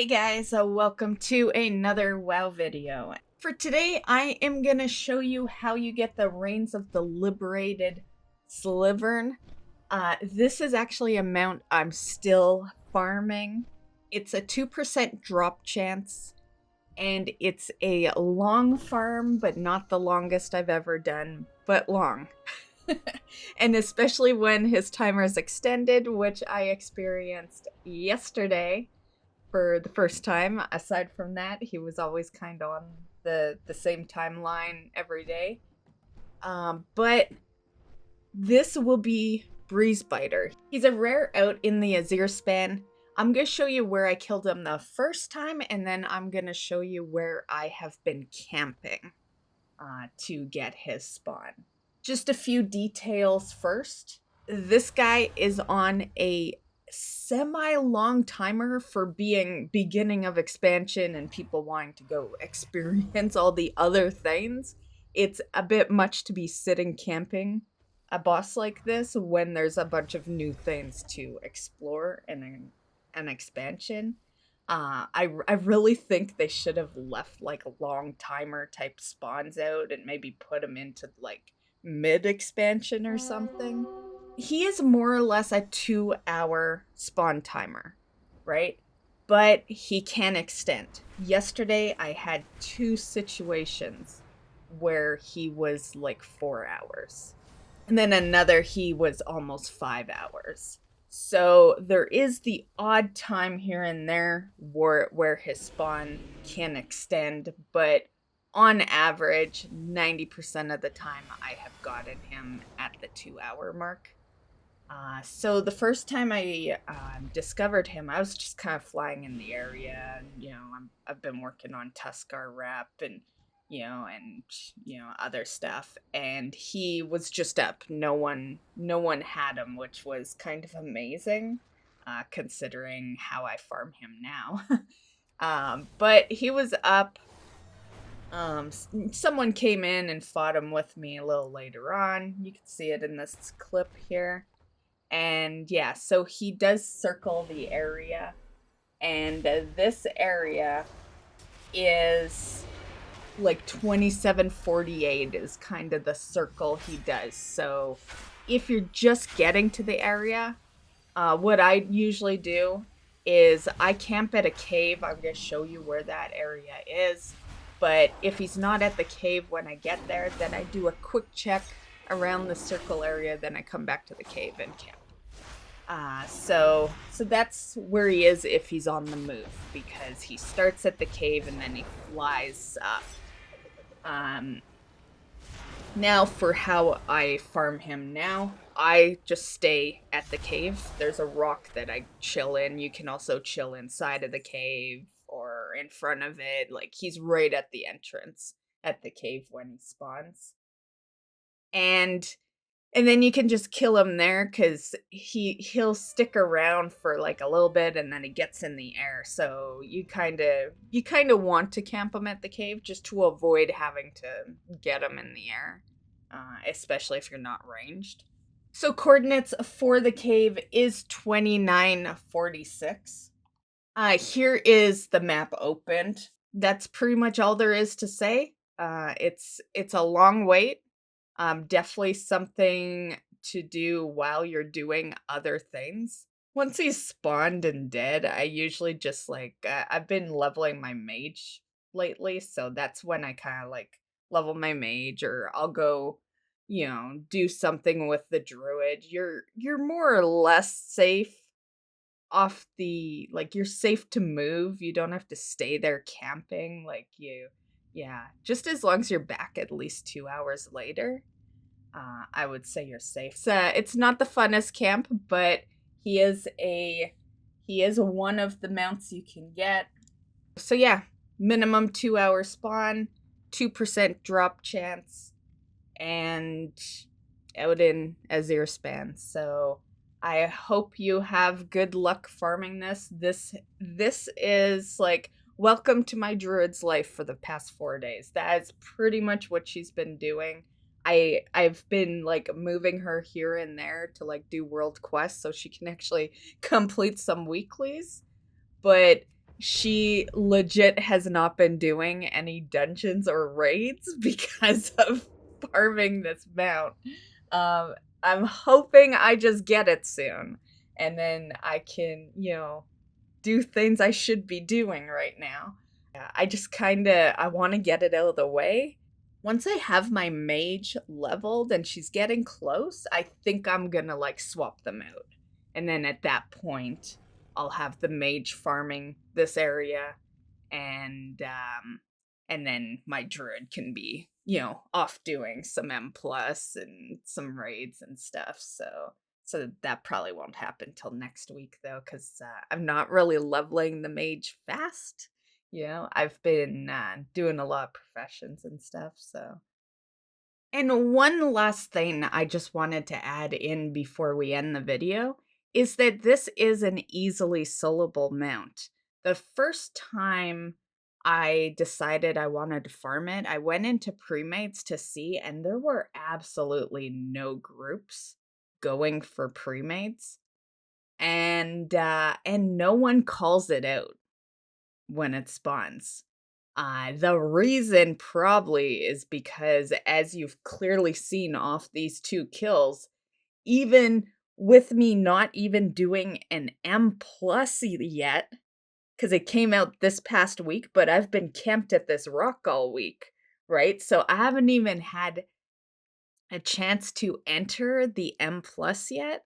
Hey guys, welcome to another WoW video. For today, I am gonna show you how you get the Reins of the Liberated Slyvern. This is actually a mount I'm still farming. It's a 2% drop chance, and it's a long farm, but not the longest I've ever done, but long. And especially when his timer is extended, which I experienced yesterday for the first time. Aside from that, he was always kind of on the same timeline every day. But this will be Breezebiter. He's a rare out in the Azir span. I'm going to show you where I killed him the first time, and then I'm going to show you where I have been camping to get his spawn. Just a few details first. This guy is on a semi-long timer for being beginning of expansion and people wanting to go experience all the other things. It's a bit much to be sitting camping a boss like this when there's a bunch of new things to explore in an expansion. I really think they should have left like long timer type spawns out and maybe put them into like mid expansion or something. He is more or less a 2-hour spawn timer, right? But he can extend. Yesterday I had 2 situations where he was like 4 hours. And then another he was almost 5 hours. So there is the odd time here and there where his spawn can extend, but on average, 90% of the time I have gotten him at the 2-hour mark. So the first time I discovered him, I was just kind of flying in the area. And, I've been working on Tuskar rep and other stuff. And he was just up. No one had him, which was kind of amazing, considering how I farm him now. But he was up. Someone came in and fought him with me a little later on. You can see it in this clip here. And yeah, so he does circle the area. And this area is like 2748 is kind of the circle he does. So if you're just getting to the area, what I usually do is I camp at a cave. I'm going to show you where that area is. But if he's not at the cave when I get there, then I do a quick check around the circle area, then I come back to the cave and camp. So that's where he is if he's on the move, because he starts at the cave and then he flies up. Now for how I farm him now, I just stay at the cave. There's a rock that I chill in. You can also chill inside of the cave or in front of it. Like, he's right at the entrance at the cave when he spawns. And then you can just kill him there, because he'll stick around for like a little bit and then he gets in the air. So you kind of want to camp him at the cave just to avoid having to get him in the air, especially if you're not ranged. So coordinates for the cave is 2946. Here is the map opened. That's pretty much all there is to say. It's a long wait. Definitely something to do while you're doing other things. Once he's spawned and dead, I usually just I've been leveling my mage lately, so that's when I kind of level my mage, or I'll go, do something with the druid. You're more or less safe off the, you're safe to move. You don't have to stay there camping. Yeah, just as long as you're back at least 2 hours later, I would say you're safe. It's not the funnest camp, but he is one of the mounts you can get. So yeah, minimum 2-hour spawn, 2% drop chance, and out in Azir span. So I hope you have good luck farming this. This is welcome to my druid's life for the past 4 days. That is pretty much what she's been doing. I've been moving her here and there to do world quests so she can actually complete some weeklies. But she legit has not been doing any dungeons or raids because of farming this mount. I'm hoping I just get it soon, and then I can, do things I should be doing right now. Yeah, I just I want to get it out of the way. Once I have my mage leveled and she's getting close, I think I'm gonna like swap them out. And then at that point, I'll have the mage farming this area, and then my druid can be, off doing some M plus and some raids and stuff. So that probably won't happen till next week though, because I'm not really leveling the mage fast. I've been doing a lot of professions and stuff. So, and one last thing I just wanted to add in before we end the video is that this is an easily soloable mount. The first time I decided I wanted to farm it, I went into premates to see, and there were absolutely no groups going for premates, and no one calls it out when it spawns. The reason probably is because, as you've clearly seen off these 2 kills, even with me not even doing an M plus yet, because it came out this past week, but I've been camped at this rock all week, right? So I haven't even had a chance to enter the M plus yet.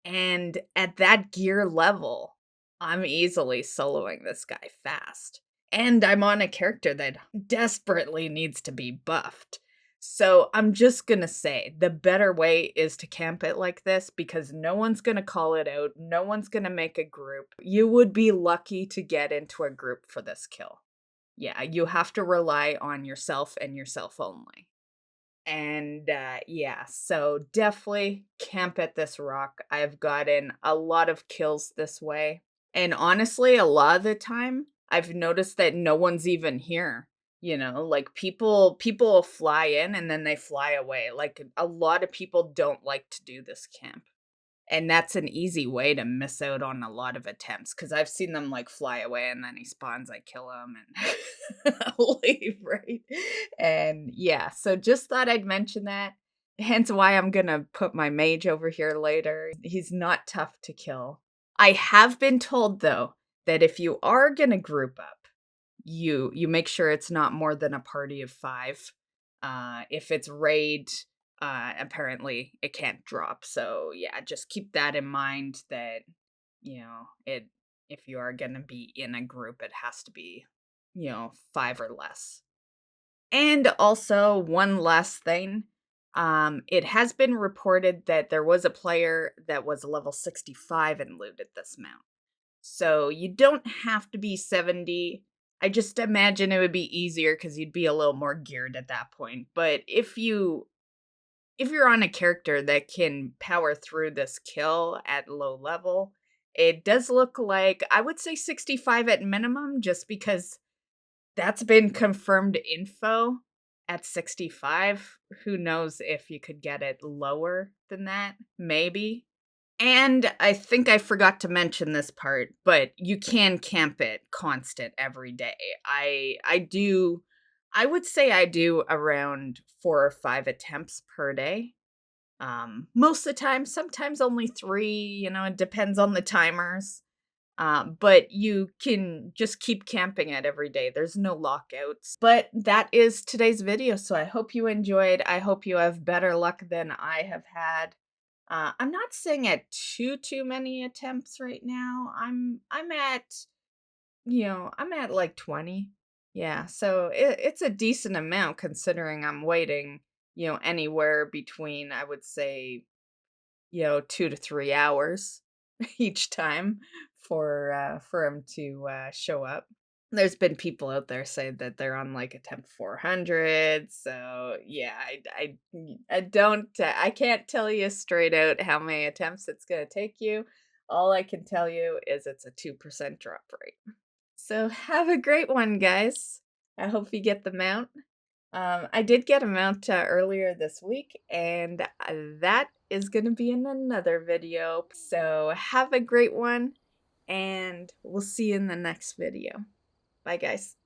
And at that gear level, I'm easily soloing this guy fast. And I'm on a character that desperately needs to be buffed. So I'm just gonna say the better way is to camp it like this, because no one's gonna call it out. No one's gonna make a group. You would be lucky to get into a group for this kill. Yeah, you have to rely on yourself and yourself only. And yeah, so definitely camp at this rock. I've gotten a lot of kills this way. And honestly, a lot of the time, I've noticed that no one's even here. Like people will fly in and then they fly away. Like a lot of people don't like to do this camp. And that's an easy way to miss out on a lot of attempts, because I've seen them like fly away and then he spawns, I kill him and leave, right? And yeah, so just thought I'd mention that. Hence why I'm gonna put my mage over here later. He's not tough to kill. I have been told though that if you are gonna group up, you make sure it's not more than a party of 5. If it's raid, apparently it can't drop. So yeah, just keep that in mind, that it if you are gonna be in a group, it has to be 5 or less. And also one last thing, it has been reported that there was a player that was level 65 and looted this mount. So you don't have to be 70. I just imagine it would be easier because you'd be a little more geared at that point. But if you're on a character that can power through this kill at low level, it does look like, I would say 65 at minimum, just because that's been confirmed info at 65. Who knows if you could get it lower than that? Maybe. And I think I forgot to mention this part, but you can camp it constant every day. I would say I do around 4 or 5 attempts per day. Most of the time, sometimes only 3, it depends on the timers. But you can just keep camping it every day. There's no lockouts. But that is today's video, so I hope you enjoyed. I hope you have better luck than I have had. I'm not saying at too many attempts right now. I'm at I'm at like 20. Yeah, so it's a decent amount considering I'm waiting anywhere between, I would say, 2 to 3 hours each time for him to show up. There's been people out there say that they're on like attempt 400. So yeah, I don't I can't tell you straight out how many attempts it's gonna take you. All I can tell you is it's a 2% drop rate. So have a great one, guys. I hope you get the mount. I did get a mount earlier this week, and that is going to be in another video. So have a great one, and we'll see you in the next video. Bye, guys.